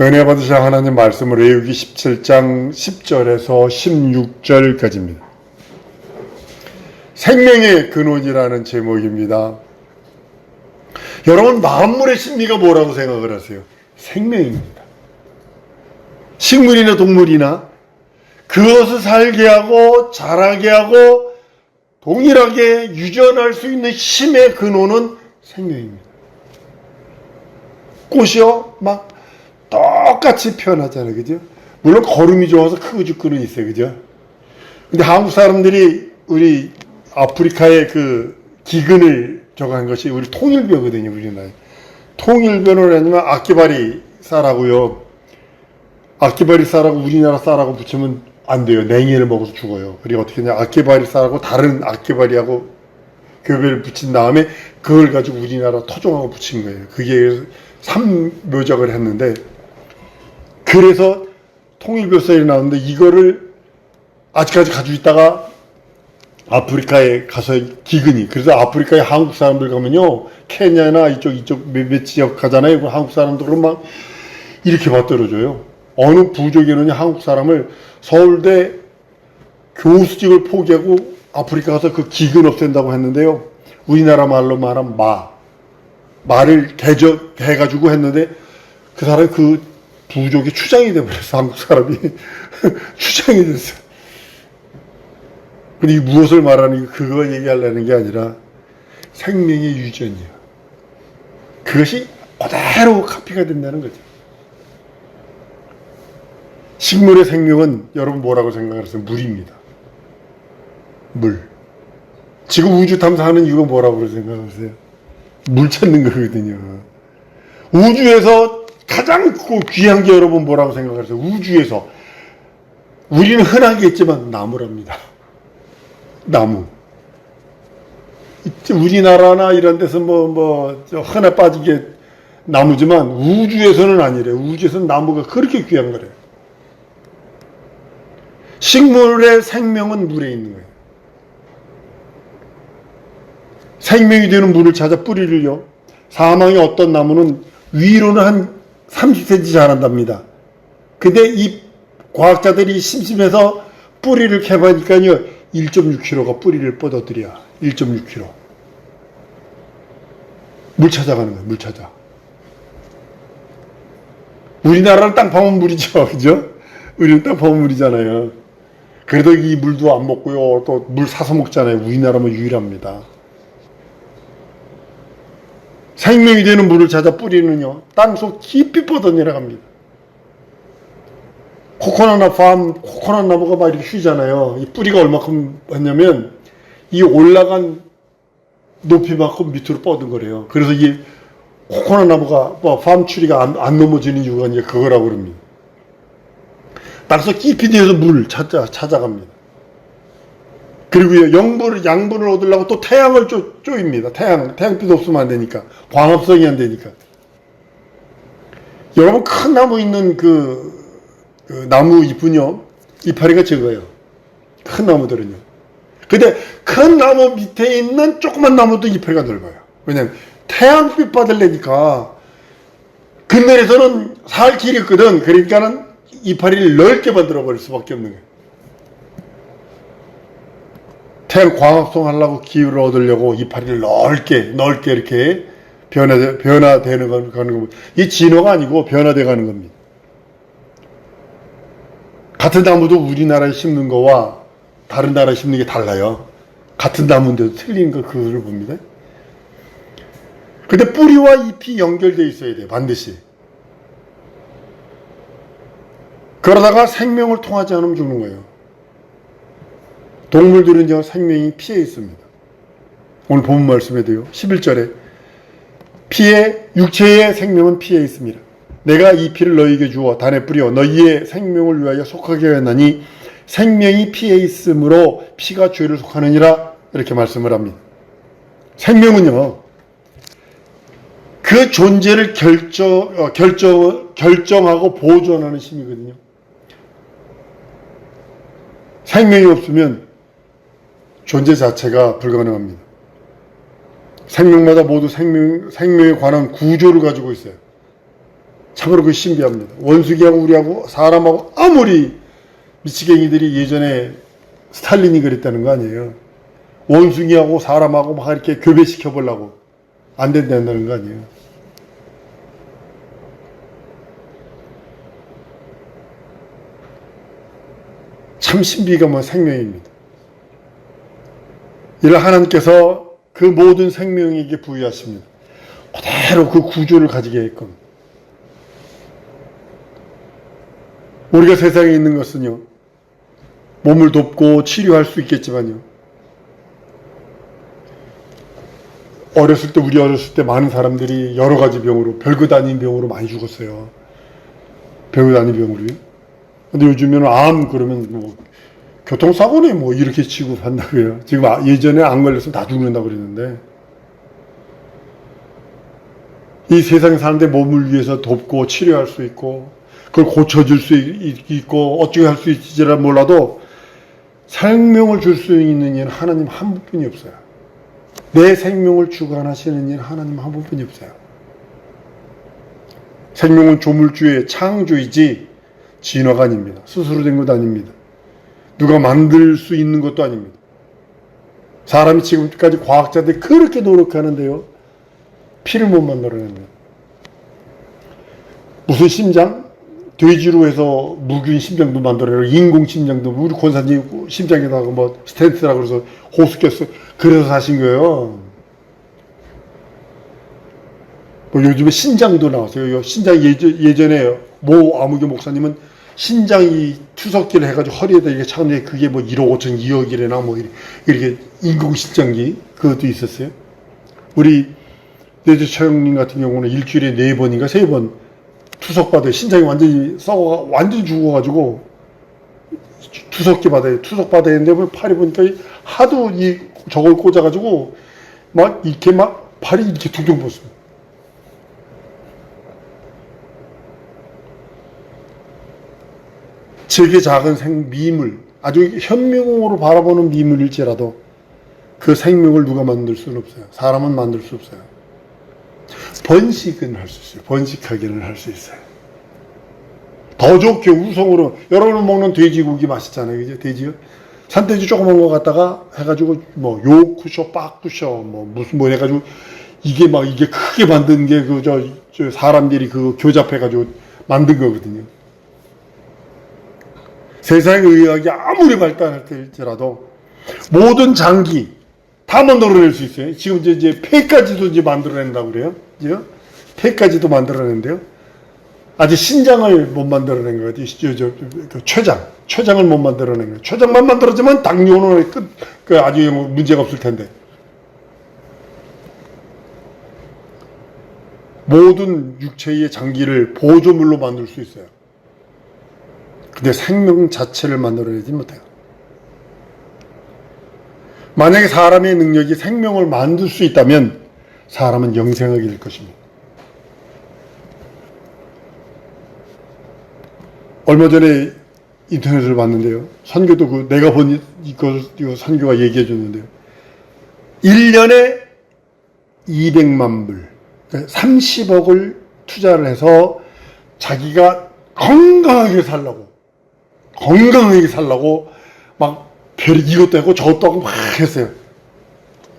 은혜 받으실 하나님 말씀을 레위기 17장 10절에서 16절까지입니다. 생명의 근원이라는 제목입니다. 여러분, 만물의 심리가 뭐라고 생각을 하세요? 생명입니다. 식물이나 동물이나 그것을 살게 하고 자라게 하고 동일하게 유전할 수 있는 힘의 근원은 생명입니다. 꽃이요, 막 똑같이 표현하잖아요, 그죠? 물론 거름이 좋아서 크고 죽고는 있어요, 그죠? 근데 한국 사람들이 우리 아프리카의 그 기근을 저거 한 것이 우리 통일벼거든요, 우리나라. 통일벼를 하냐면 아끼바리 쌀하고요. 아끼바리 쌀하고 우리나라 쌀하고 붙이면 안 돼요. 냉이를 먹어서 죽어요. 그리고 어떻게 하냐, 아끼바리 쌀하고 다른 아끼바리하고 교배를 붙인 다음에 그걸 가지고 우리나라 토종하고 붙인 거예요. 그게 삼묘적을 했는데, 그래서 통일벼쌀이 나오는데 이거를 아직까지 가지고 있다가 아프리카에 가서 기근이, 그래서 아프리카에 한국 사람들 가면요, 케냐나 이쪽 몇몇 지역 가잖아요. 그 한국 사람들은 막 이렇게 받들어줘요. 어느 부족에는 한국 사람을 서울대 교수직을 포기하고 아프리카 가서 그 기근 없앤다고 했는데요, 우리나라 말로 말하면 말을 개적해가지고 했는데 그 사람이 그 부족이 추장이 돼버렸어. 한국 사람이 추장이 됐어. 근데 무엇을 말하는, 그거 얘기하려는 게 아니라 생명의 유전이에요. 그것이 그대로 카피가 된다는 거죠. 식물의 생명은 여러분 뭐라고 생각하세요? 물입니다. 물. 지금 우주 탐사하는 이유가 뭐라고 생각하세요? 물 찾는 거거든요. 우주에서 가장 귀한 게 여러분 뭐라고 생각하세요? 우주에서. 우리는 흔하게 있지만 나무랍니다. 나무. 우리나라나 이런 데서 흔해 빠지게 나무지만 우주에서는 아니래요. 우주에서는 나무가 그렇게 귀한 거래요. 식물의 생명은 물에 있는 거예요. 생명이 되는 물을 찾아 뿌리를요, 사망의 어떤 나무는 위로는 한 30cm 자란답니다. 근데 이 과학자들이 심심해서 뿌리를 캐보니까요, 1.6kg가 뿌리를 뻗어들여. 1.6kg. 물 찾아가는 거예요, 물 찾아. 우리나라는 땅 파면 물이죠, 그죠? 우리는 땅 파면 물이잖아요. 그래도 이 물도 안 먹고요, 또 물 사서 먹잖아요. 우리나라만 유일합니다. 생명이 되는 물을 찾아 뿌리는요, 땅속 깊이 뻗어 내려갑니다. 코코넛 나무가 막 이렇게 휘잖아요. 이 뿌리가 얼마큼 했냐면, 이 올라간 높이만큼 밑으로 뻗은 거래요. 그래서 이 코코넛 나무가, 팜추리가 안 넘어지는 이유가 이제 그거라고 그럽니다. 땅속 깊이 내려서 물을 찾아갑니다. 그리고요, 양분을 얻으려고 또 태양을 쪼입니다. 태양빛 없으면 안 되니까. 광합성이 안 되니까. 여러분, 큰 나무 있는 그 나무 잎은요, 이파리가 적어요. 큰 나무들은요. 근데 큰 나무 밑에 있는 조그만 나무도 이파리가 넓어요. 왜냐면 태양빛 받으려니까. 근ner에서는 살 길이 있거든. 그러니까는 이파리를 넓게 만들어버릴 수밖에 없는 거예요. 태양 광합성 하려고 기후를 얻으려고 이파리를 넓게 이렇게 변화되는 겁니다. 이 진화가 아니고 변화돼 가는 겁니다. 같은 나무도 우리나라에 심는 거와 다른 나라에 심는 게 달라요. 같은 나무인데도 틀린 거, 그거를 봅니다. 근데 뿌리와 잎이 연결되어 있어야 돼요, 반드시. 그러다가 생명을 통하지 않으면 죽는 거예요. 동물들은요, 생명이 피에 있습니다. 오늘 본 말씀에도요, 11절에 육체의 생명은 피에 있습니다. 내가 이 피를 너희에게 주어 단에 뿌려 너희의 생명을 위하여 속하게 하였나니 생명이 피에 있으므로 피가 죄를 속하느니라, 이렇게 말씀을 합니다. 생명은요, 그 존재를 결정하고 보존하는 힘이거든요. 생명이 없으면 존재 자체가 불가능합니다. 생명마다 모두 생명에 관한 구조를 가지고 있어요. 참으로 그 신기합니다. 원숭이하고 우리하고 사람하고 아무리 미치갱이들이 예전에 스탈린이 그랬다는 거 아니에요. 원숭이하고 사람하고 막 이렇게 교배시켜 보려고 안 된다는 거 아니에요. 참 신비가 생명입니다. 이를 하나님께서 그 모든 생명에게 부여하십니다. 그대로 그 구조를 가지게 했끔. 우리가 세상에 있는 것은요, 몸을 돕고 치료할 수 있겠지만요, 우리 어렸을 때 많은 사람들이 여러 가지 병으로, 별것 아닌 병으로 많이 죽었어요. 별것 아닌 병으로요. 근데 요즘에는 암 그러면 교통사고네 이렇게 취급한다고요. 지금 예전에 안 걸렸으면 다 죽는다고 그랬는데, 이 세상에 사는데 몸을 위해서 돕고 치료할 수 있고, 그걸 고쳐줄 수 있고, 어떻게 할 수 있을지라 몰라도 생명을 줄 수 있는 이는 하나님 한 분뿐이 없어요. 내 생명을 주관하시는 이는 하나님 한 분뿐이 없어요. 생명은 조물주의 창조이지 진화가 아닙니다. 스스로 된 것도 아닙니다. 누가 만들 수 있는 것도 아닙니다. 사람이 지금까지 과학자들이 그렇게 노력하는데요, 피를 못 만들어낸다. 무슨 심장? 돼지로 해서 무균 심장도 만들어내고 인공 심장도, 우리 권사님 심장에다가 스텐트라고 그래서 호수 꼈어. 그래서 사신 거예요. 요즘에 신장도 나왔어요. 신장 예전에 아무개 목사님은 신장이 투석기를 해가지고 허리에다 이렇게 차는데 그게 1억 5천 2억이래나 이렇게 인공신장기 그것도 있었어요. 우리 내주처 형님 같은 경우는 일주일에 4번인가 3번 투석받아요. 신장이 완전히 죽어가지고 투석기 받아요. 투석 받아야 되는데 팔이 보니까 하도 저걸 꽂아가지고 이렇게 팔이 이렇게 둥둥 벗습니다. 제게 작은 미물, 아주 현명으로 바라보는 미물일지라도 그 생명을 누가 만들 수는 없어요. 사람은 만들 수 없어요. 번식은 할 수 있어요. 번식하기는 할 수 있어요. 더 좋게 우성으로, 여러분 먹는 돼지고기 맛있잖아요. 그죠? 돼지요? 산돼지 조그만 거 갖다가 해가지고 요쿠셔, 빠쿠셔, 무슨 해가지고 이게 크게 만든 게 사람들이 교잡해가지고 만든 거거든요. 세상의 의학이 아무리 발달할지라도 모든 장기 다 만들어낼 수 있어요. 지금 이제 폐까지도 만들어낸다고 그래요. 그죠? 폐까지도 만들어낸대요. 아직 신장을 못 만들어낸 것 같아요. 췌장을 못 만들어낸 거예요. 췌장만 만들어지면 당뇨는 아주 문제가 없을 텐데. 모든 육체의 장기를 보조물로 만들 수 있어요. 근데 생명 자체를 만들어내지 못해요. 만약에 사람의 능력이 생명을 만들 수 있다면 사람은 영생하게 될 것입니다. 얼마 전에 인터넷을 봤는데요. 선교도 내가 본 이거 선교가 얘기해 줬는데요. 1년에 200만 불, 30억을 투자를 해서 자기가 건강하게 살라고 별이 이것도 하고 저것도 하고 막 했어요.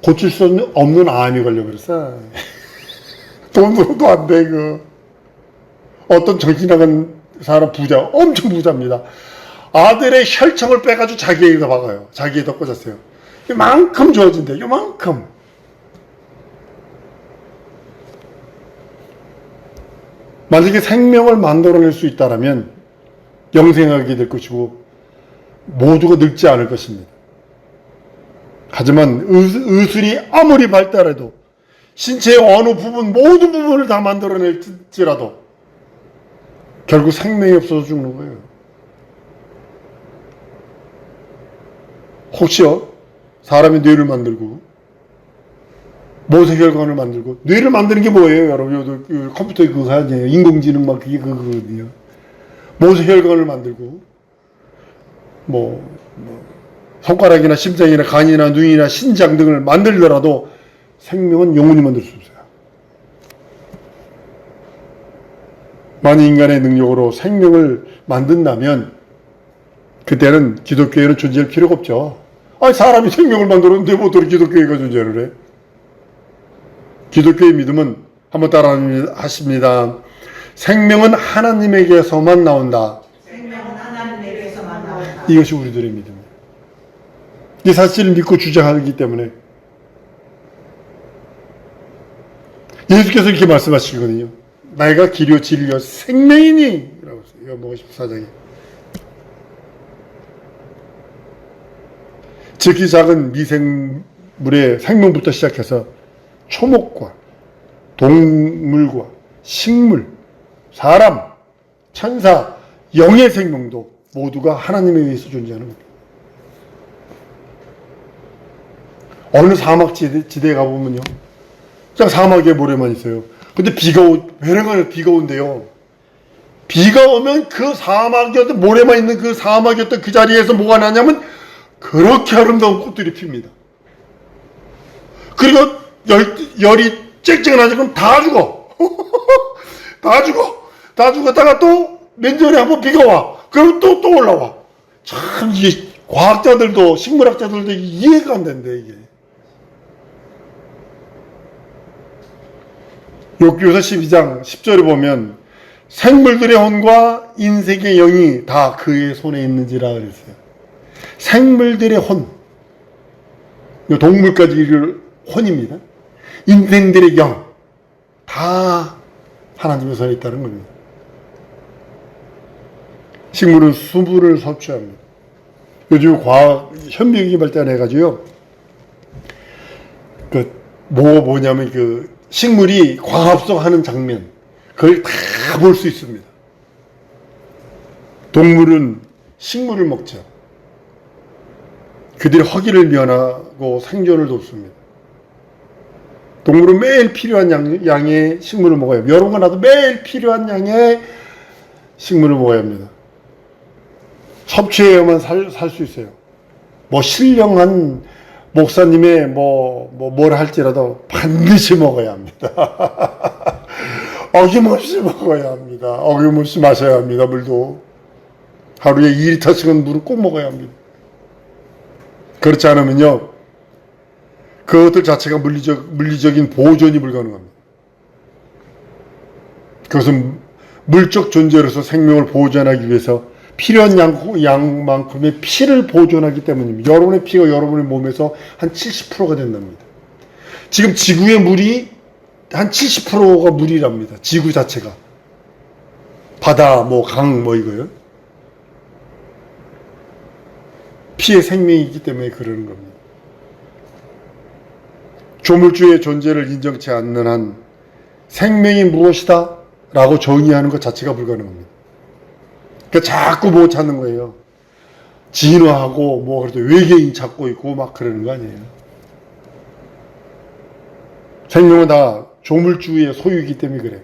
고칠 수 없는 암이 걸려버렸어. 돈으로도 안 돼, 어떤 정신 나간 사람 엄청 부자입니다. 아들의 혈청을 빼가지고 자기에다 박아요. 자기에다 꽂았어요. 이만큼 좋아진대, 이만큼. 만약에 생명을 만들어낼 수 있다면 영생하게 될 것이고 모두가 늙지 않을 것입니다. 하지만 의술이 아무리 발달해도 신체의 어느 부분, 모든 부분을 다 만들어낼지라도 결국 생명이 없어서 죽는 거예요. 혹시요, 사람이 뇌를 만들고 모세혈관을 만들고, 뇌를 만드는 게 뭐예요, 여러분? 컴퓨터에 그거 하잖아요. 인공지능 그게 그거거든요. 모세혈관을 만들고 손가락이나 심장이나 간이나 눈이나 신장 등을 만들더라도 생명은 영원히 만들 수 없어요. 만약 인간의 능력으로 생명을 만든다면 그때는 기독교회는 존재할 필요가 없죠. 아니, 사람이 생명을 만들었는데 뭐 어떻게 기독교회가 존재를 해? 기독교의 믿음은 한번 따라 하십니다. 생명은 하나님에게서만 나온다. 생명은 하나님에게서만 나온다. 이것이 우리들의 믿음이에요. 이 사실을 믿고 주장하기 때문에 예수께서 이렇게 말씀하시거든요. 나이가 길이요 진리요 생명이니 라고 했어요. 요한복음 14장에. 지극히 작은 미생물의 생명부터 시작해서 초목과 동물과 식물, 사람, 천사, 영의 생명도 모두가 하나님에 의해서 존재하는 겁니다. 어느 사막지대에 가보면요, 그냥 사막에 모래만 있어요. 근데 회랭하는 비가 온대요. 비가 오면 그 사막이었던, 모래만 있는 그 사막이었던 그 자리에서 뭐가 나냐면 그렇게 아름다운 꽃들이 핍니다. 그리고 열이 쨍쨍 나지. 그럼 다 죽어. 다 죽었다가 또 맨전에 한번 비가 와. 그럼 또 올라와. 참, 이게 과학자들도, 식물학자들도 이해가 안 된대, 이게. 욥기서 12장 10절에 보면 생물들의 혼과 인생의 영이 다 그의 손에 있는지라 그랬어요. 생물들의 혼, 동물까지 이를 혼입니다. 인생들의 영, 다 하나님의 손에 있다는 겁니다. 식물은 수분을 섭취합니다. 요즘 과학 현미경이 발달해가지고요, 뭐냐면 식물이 광합성하는 장면, 그걸 다 볼 수 있습니다. 동물은 식물을 먹죠. 그들이 허기를 면하고 생존을 돕습니다. 동물은 매일 필요한 양의 식물을 먹어야 합니다. 여러분과 나도 매일 필요한 양의 식물을 먹어야 합니다. 섭취해야만 살 수 있어요. 신령한 목사님의 뭘 할지라도 반드시 먹어야 합니다. 어김없이 먹어야 합니다. 어김없이 마셔야 합니다. 물도. 하루에 2리터씩은 물을 꼭 먹어야 합니다. 그렇지 않으면요, 그것들 자체가 물리적인 보존이 불가능합니다. 그것은 물적 존재로서 생명을 보존하기 위해서 필요한 양만큼의 피를 보존하기 때문입니다. 여러분의 피가 여러분의 몸에서 한 70%가 된답니다. 지금 지구의 물이 한 70%가 물이랍니다. 지구 자체가. 바다, 강, 이거요. 피의 생명이기 때문에 그러는 겁니다. 조물주의 존재를 인정치 않는 한 생명이 무엇이다? 라고 정의하는 것 자체가 불가능합니다. 그러니까 자꾸 뭐 찾는 거예요. 진화하고 그래도 외계인 찾고 있고 그러는 거 아니에요. 생명은 다 조물주의 소유이기 때문에 그래요.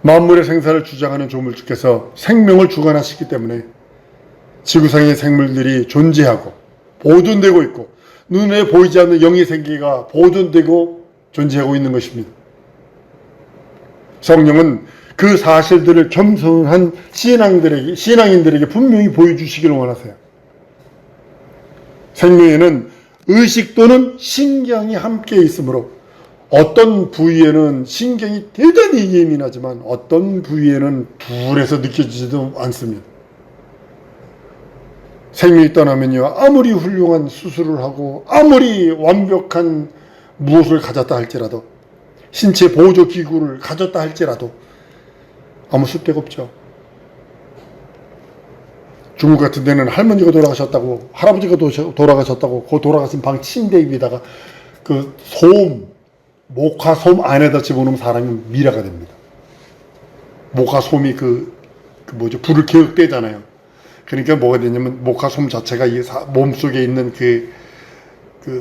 만물의 생사를 주장하는 조물주께서 생명을 주관하시기 때문에 지구상의 생물들이 존재하고 보존되고 있고 눈에 보이지 않는 영의 생기가 보존되고 존재하고 있는 것입니다. 성령은 그 사실들을 겸손한 신앙인들에게 분명히 보여주시기를 원하세요. 생명에는 의식 또는 신경이 함께 있으므로 어떤 부위에는 신경이 대단히 예민하지만 어떤 부위에는 둔해서 느껴지지도 않습니다. 생명이 떠나면요, 아무리 훌륭한 수술을 하고 아무리 완벽한 무엇을 가졌다 할지라도, 신체 보조 기구를 가졌다 할지라도 아무 쓸데가 없죠. 중국 같은 데는 할머니가 돌아가셨다고, 할아버지가 돌아가셨다고, 그 돌아가신 방 침대 위에다가 목화솜 안에다 집어넣으면 사람이 미라가 됩니다. 목화솜이 불을 계획되잖아요. 그러니까 뭐가 되냐면, 목화솜 자체가 이 몸속에 있는 그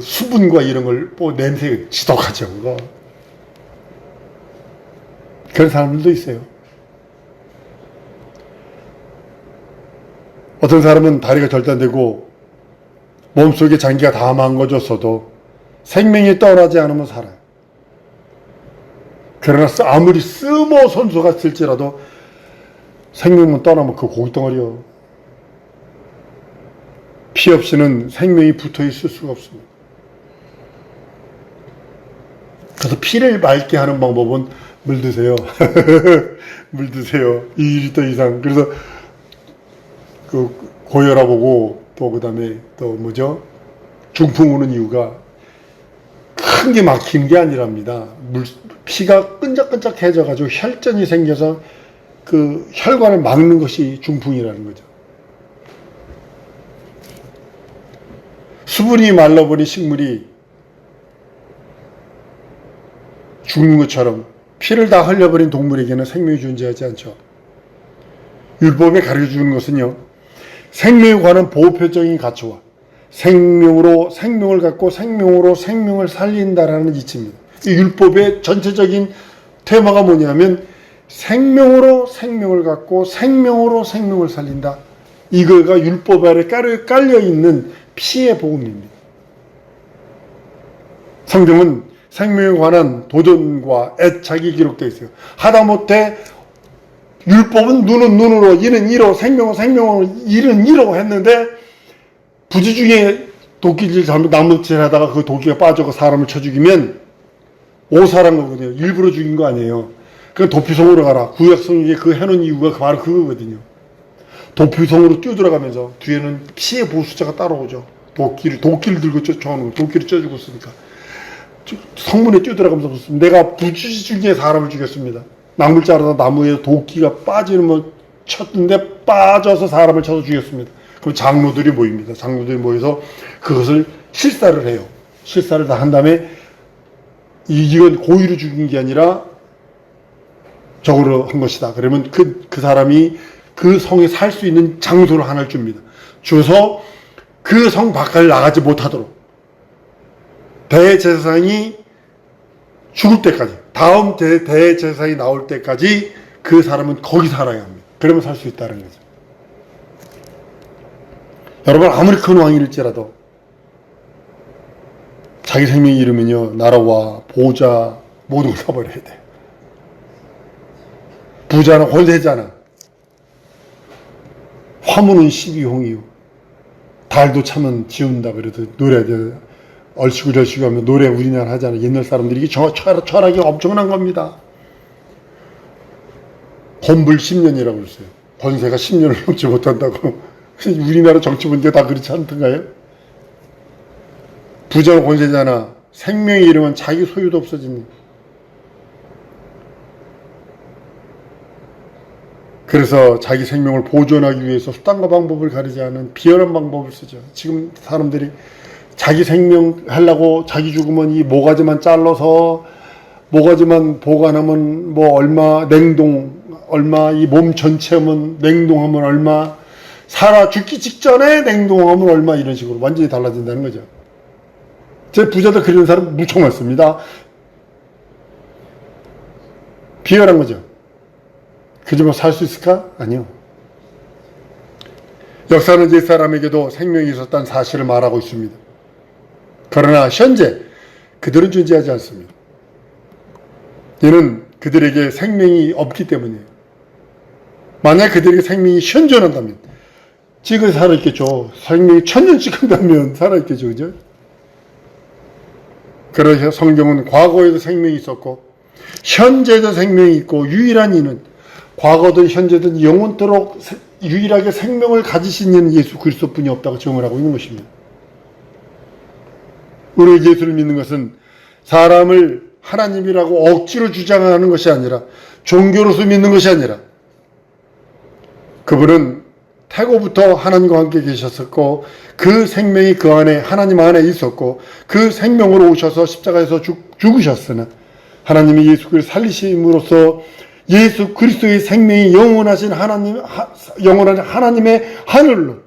수분과 이런 걸 냄새가 지독하죠, 그거. 그런 사람들도 있어요. 어떤 사람은 다리가 절단되고 몸속에 장기가 다 망가졌어도 생명이 떠나지 않으면 살아요. 그러나 아무리 스모 선수가 쓸지라도 생명은 떠나면 그 고깃덩어리요. 피 없이는 생명이 붙어 있을 수가 없습니다. 그래서 피를 맑게 하는 방법은 물 드세요. 물 드세요. 2리터 이상. 그래서 그 고혈압하고 또 그다음에 또 뭐죠? 중풍 오는 이유가 큰 게 막히는 게 아니랍니다. 피가 끈적끈적해져 가지고 혈전이 생겨서 그 혈관을 막는 것이 중풍이라는 거죠. 수분이 말라버린 식물이 죽는 것처럼 피를 다 흘려버린 동물에게는 생명이 존재하지 않죠. 율법에 가르쳐주는 것은요, 생명에 관한 보호표적인 가치와 생명으로 생명을 갖고 생명으로 생명을 살린다라는 이치입니다. 이 율법의 전체적인 테마가 뭐냐면 생명으로 생명을 갖고 생명으로 생명을 살린다. 이거가 율법 아래 깔려있는 피의 복음입니다. 성경은 생명에 관한 도전과 애착이 기록되어 있어요. 하다못해 율법은 눈은 눈으로, 이는 이로, 생명은 생명으로, 이는 이로 했는데 부지 중에 도끼질 잘못 나무질 하다가 그 도끼가 빠져서 사람을 쳐 죽이면 오살한 거거든요. 일부러 죽인 거 아니에요. 그 도피성으로 가라. 구약성경에 그 해놓은 이유가 바로 그거거든요. 도피성으로 뛰어들어가면서 뒤에는 피의 보수자가 따라오죠. 도끼를 들고 쫓아오는 거. 도끼를 쪄 죽었으니까. 성문에 뛰어들어가면서 내가 부지 중에 사람을 죽였습니다. 나무를 자르다 나무에 도끼가 빠지면 쳤는데 빠져서 사람을 쳐서 죽였습니다. 그럼 장로들이 모입니다. 장로들이 모여서 그것을 실사를 해요. 실사를 다 한 다음에 이건 고의로 죽인 게 아니라 적으로 한 것이다. 그러면 그 사람이 그 성에 살 수 있는 장소를 하나 줍니다. 줘서 그 성 밖을 나가지 못하도록 대제사장이 죽을 때까지, 다음 대제사장이 나올 때까지 그 사람은 거기 살아야 합니다. 그러면 살 수 있다는 거죠. 여러분, 아무리 큰 왕일지라도 자기 생명이 이르면요, 나라와 보호자 모든 걸 사버려야 돼. 부자나 권세자나 화무는 12홍이요 달도 차면 지운다 그래도 노래 얼씨구 저씨구 하면 노래 우리나라 하잖아요. 옛날 사람들이 이게 철학이 엄청난 겁니다. 권불 10년이라고 그랬어요. 권세가 10년을 넘지 못한다고. 우리나라 정치분들 다 그렇지 않던가요? 부자나 권세자나 생명이 이르면 자기 소유도 없어집니다. 그래서 자기 생명을 보존하기 위해서 수단과 방법을 가리지 않은 비열한 방법을 쓰죠. 지금 사람들이 자기 생명 하려고 자기 죽으면 이 모가지만 잘라서 모가지만 보관하면 뭐 얼마, 냉동 얼마, 이 몸 전체하면 냉동하면 얼마, 살아 죽기 직전에 냉동하면 얼마, 이런 식으로 완전히 달라진다는 거죠. 제 부자들 그리는 사람 무척 많습니다. 비열한 거죠. 그저만 살 수 있을까? 아니요. 역사는 옛 사람에게도 생명이 있었다는 사실을 말하고 있습니다. 그러나 현재 그들은 존재하지 않습니다. 이는 그들에게 생명이 없기 때문이에요. 만약 그들에게 생명이 현존한다면 지금 살아있겠죠. 생명이 1000년씩 한다면 살아있겠죠. 그죠? 그래서 성경은 과거에도 생명이 있었고 현재도 생명이 있고 유일한 이는 과거든 현재든 영원토록 유일하게 생명을 가지신 이는 예수 그리스도뿐이 없다고 증언을 하고 있는 것입니다. 우리 예수를 믿는 것은 사람을 하나님이라고 억지로 주장하는 것이 아니라 종교로서 믿는 것이 아니라 그분은 태고부터 하나님과 함께 계셨었고 그 생명이 그 안에 하나님 안에 있었고 그 생명으로 오셔서 십자가에서 죽으셨으나 하나님이 예수 그리스도를 살리심으로써 예수 그리스도의 생명이 영원하신 하나님의 하늘로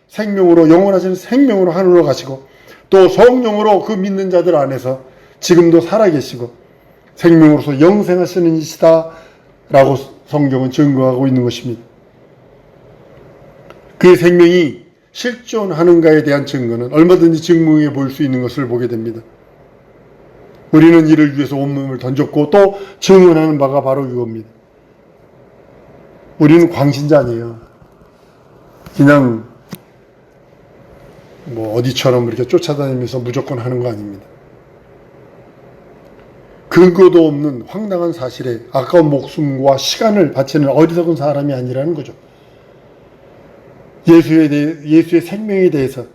생명으로 영원하신 생명으로 하늘로 가시고 또 성령으로 그 믿는 자들 안에서 지금도 살아계시고 생명으로서 영생하시는 이시다 라고 성경은 증거하고 있는 것입니다. 그 생명이 실존하는가에 대한 증거는 얼마든지 증명해 볼 수 있는 것을 보게 됩니다. 우리는 이를 위해서 온몸을 던졌고 또 증언하는 바가 바로 이겁니다. 우리는 광신자 아니에요. 그냥 뭐 어디처럼 이렇게 쫓아다니면서 무조건 하는 거 아닙니다. 근거도 없는 황당한 사실에 아까운 목숨과 시간을 바치는 어리석은 사람이 아니라는 거죠. 예수의 생명에 대해서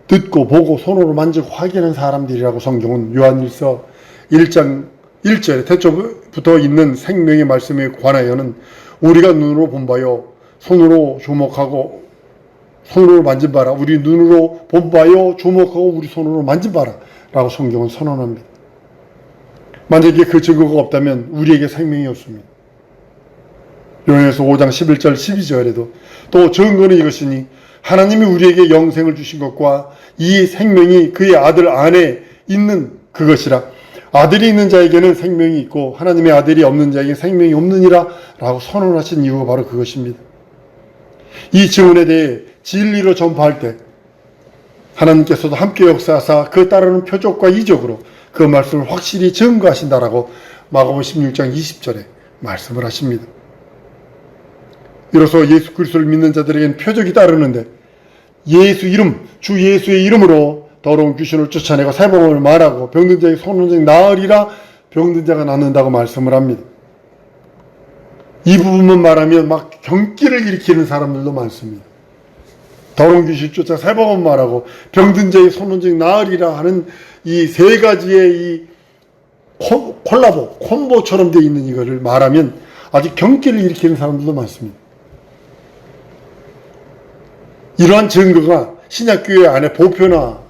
듣고 보고 손으로 만지고 확인한 사람들이라고 성경은 요한일서 1장 1절에 태초부터 있는 생명의 말씀에 관하여는 우리가 눈으로 본 바요 손으로 주목하고 손으로 만진 바라. 우리 눈으로 본 바요 주목하고 우리 손으로 만진 바라 라고 성경은 선언합니다. 만약에 그 증거가 없다면 우리에게 생명이 없습니다. 요한일서 5장 11절 12절에도 또 증거는 이것이니 하나님이 우리에게 영생을 주신 것과 이 생명이 그의 아들 안에 있는 그것이라. 아들이 있는 자에게는 생명이 있고 하나님의 아들이 없는 자에게 생명이 없느니라 라고 선언하신 이유가 바로 그것입니다. 이 증언에 대해 진리로 전파할 때 하나님께서도 함께 역사하사 그 따르는 표적과 이적으로 그 말씀을 확실히 증거하신다라고 마가복음 16장 20절에 말씀을 하십니다. 이로써 예수 그리스도를 믿는 자들에게는 표적이 따르는데 예수 이름, 주 예수의 이름으로 더러운 귀신을 쫓아내고 세번을 말하고 병든 자에게 손을 나으리라 병든 자가 낫는다고 말씀을 합니다. 이 부분만 말하면 막 경기를 일으키는 사람들도 많습니다. 더러운 귀신 쫓아 세번 말하고 병든 자의 손을 나으리라 하는 이 세 가지의 이 콤보처럼 되어 있는 이거를 말하면 아주 경기를 일으키는 사람들도 많습니다. 이러한 증거가 신약교회 안에 보편화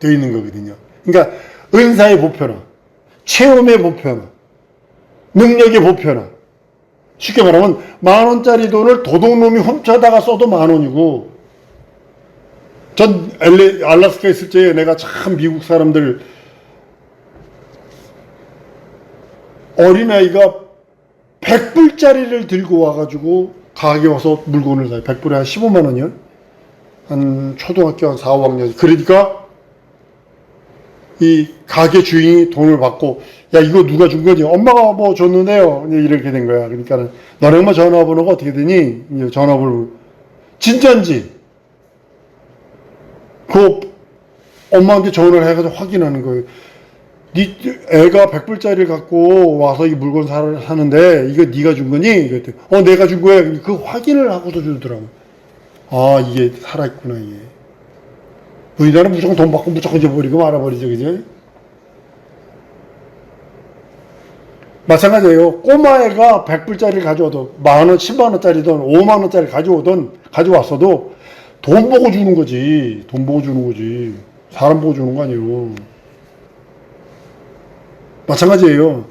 되어 있는 거거든요. 그러니까 은사의 보편화, 체험의 보편화, 능력의 보편화. 쉽게 말하면 10,000원짜리 돈을 도둑놈이 훔쳐다가 써도 10,000원이고, 전 알래스카에 있을 적에 내가 참 미국 사람들 어린아이가 100불짜리를 들고 와가지고 가게 와서 물건을 사요. 100불에 한 15만 원이요. 한 초등학교 한 4, 5학년. 그러니까 이 가게 주인이 돈을 받고 야 이거 누가 준 거지? 엄마가 뭐 줬는데요. 이렇게 된 거야. 그러니까 너네 엄마 전화번호가 어떻게 되니? 전화번호 진짜인지 그 엄마한테 전화를 해가지고 확인하는 거예요. 네 애가 100불짜리를 갖고 와서 이 물건 사는데 이거 네가 준 거니? 그랬더니 내가 준 거야. 그 확인을 하고서 주더라고. 아 이게 살아있구나 이게. 우리나라는 무조건 돈 받고 무조건 잊어버리고 말아버리죠, 그죠? 마찬가지예요. 꼬마애가 100불짜리를 가져와도 10,000원, 100,000원짜리든 50,000원짜리 가져왔어도 돈 보고 주는 거지. 돈 보고 주는 거지. 사람 보고 주는 거 아니에요. 마찬가지예요.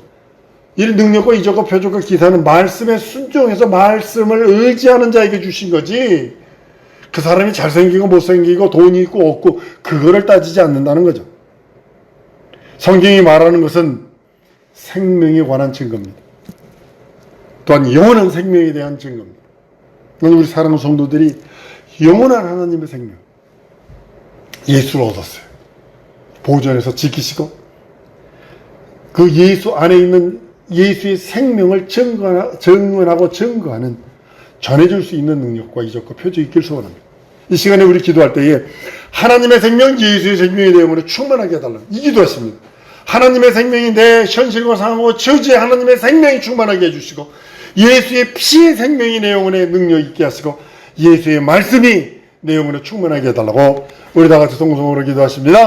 이 능력과 이적과 표적과 기사는 말씀에 순종해서 말씀을 의지하는 자에게 주신 거지. 그 사람이 잘생기고 못생기고 돈이 있고 없고 그거를 따지지 않는다는 거죠. 성경이 말하는 것은 생명에 관한 증거입니다. 또한 영원한 생명에 대한 증거입니다. 우리 사랑하는 성도들이 영원한 하나님의 생명, 예수를 얻었어요. 보존해서 지키시고 그 예수 안에 있는 예수의 생명을 증언하고 증거하는 전해줄 수 있는 능력과 이적과 표적이 있길 소원합니다. 이 시간에 우리 기도할 때에 하나님의 생명, 예수의 생명의 내용으로 충만하게 해달라. 이 기도하십니다. 하나님의 생명이 내 현실과 상하고 처지에 하나님의 생명이 충만하게 해주시고 예수의 피의 생명이 내 영혼에 능력 있게 하시고 예수의 말씀이 내 영혼에 충만하게 해달라고 우리 다 같이 동성으로 기도하십니다.